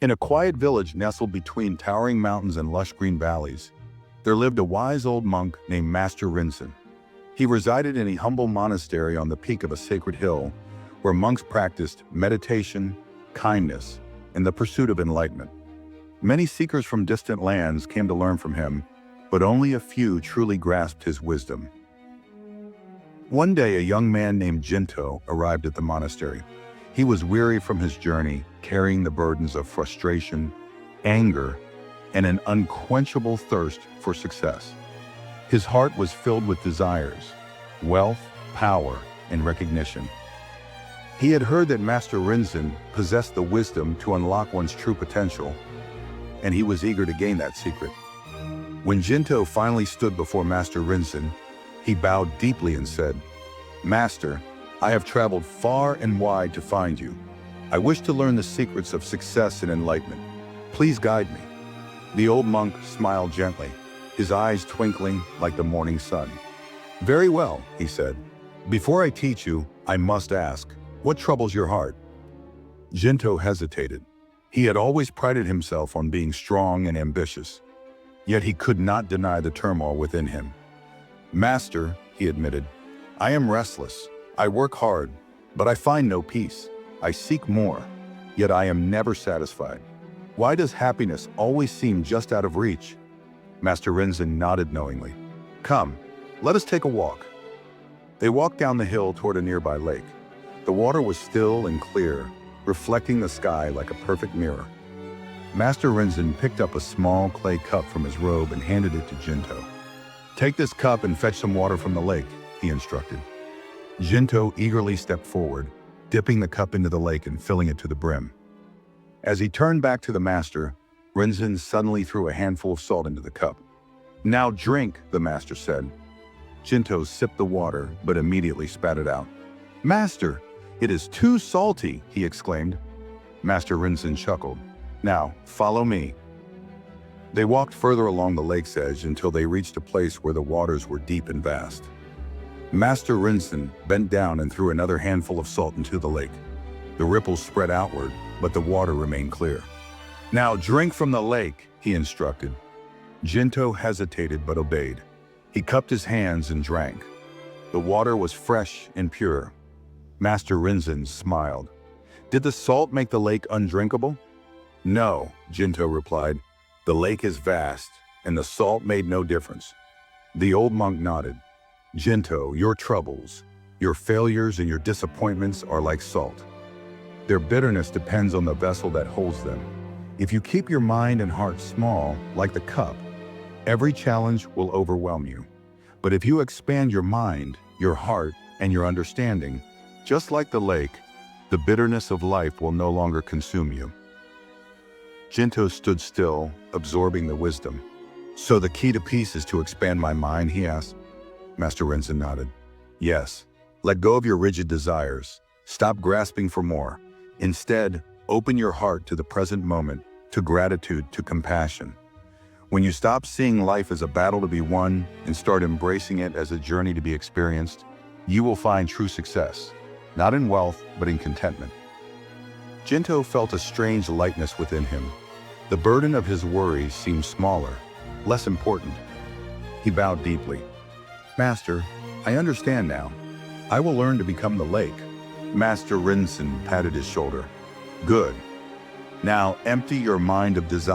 In a quiet village nestled between towering mountains and lush green valleys, there lived a wise old monk named Master Rinzen. He resided in a humble monastery on the peak of a sacred hill, where monks practiced meditation, kindness, and the pursuit of enlightenment. Many seekers from distant lands came to learn from him, but only a few truly grasped his wisdom. One day, a young man named Jinto arrived at the monastery. He was weary from his journey, carrying the burdens of frustration, anger, and an unquenchable thirst for success. His heart was filled with desires, wealth, power, and recognition. He had heard that Master Rinzen possessed the wisdom to unlock one's true potential, and he was eager to gain that secret. When Jinto finally stood before Master Rinzen, he bowed deeply and said, "Master, I have traveled far and wide to find you. I wish to learn the secrets of success and enlightenment. Please guide me." The old monk smiled gently, his eyes twinkling like the morning sun. "Very well," he said. "Before I teach you, I must ask, what troubles your heart?" Jinto hesitated. He had always prided himself on being strong and ambitious, yet he could not deny the turmoil within him. "Master," he admitted, "I am restless. I work hard, but I find no peace. I seek more, yet I am never satisfied. Why does happiness always seem just out of reach?" Master Rinzen nodded knowingly. "Come, let us take a walk." They walked down the hill toward a nearby lake. The water was still and clear, reflecting the sky like a perfect mirror. Master Rinzen picked up a small clay cup from his robe and handed it to Jinto. "Take this cup and fetch some water from the lake," he instructed. Jinto eagerly stepped forward, dipping the cup into the lake and filling it to the brim. As he turned back to the master, Rinzen suddenly threw a handful of salt into the cup. "Now drink," the master said. Jinto sipped the water, but immediately spat it out. "Master, it is too salty," he exclaimed. Master Rinzen chuckled. "Now, follow me." They walked further along the lake's edge until they reached a place where the waters were deep and vast. Master Rinzen bent down and threw another handful of salt into the lake. The ripples spread outward, but the water remained clear. "Now drink from the lake," he instructed. Jinto hesitated but obeyed. He cupped his hands and drank. The water was fresh and pure. Master Rinzen smiled. "Did the salt make the lake undrinkable?" "No," Jinto replied. "The lake is vast, and the salt made no difference." The old monk nodded. "Jinto, your troubles, your failures and your disappointments are like salt. Their bitterness depends on the vessel that holds them. If you keep your mind and heart small, like the cup, every challenge will overwhelm you. But if you expand your mind, your heart, and your understanding, just like the lake, the bitterness of life will no longer consume you." Jinto stood still, absorbing the wisdom. "So the key to peace is to expand my mind?" he asked. Master Rinzen nodded. "Yes. Let go of your rigid desires. Stop grasping for more. Instead, open your heart to the present moment, to gratitude, to compassion. When you stop seeing life as a battle to be won and start embracing it as a journey to be experienced, you will find true success, not in wealth, but in contentment." Jinto felt a strange lightness within him. The burden of his worries seemed smaller, less important. He bowed deeply. "Master, I understand now. I will learn to become the lake." Master Rinzen patted his shoulder. "Good. Now empty your mind of desire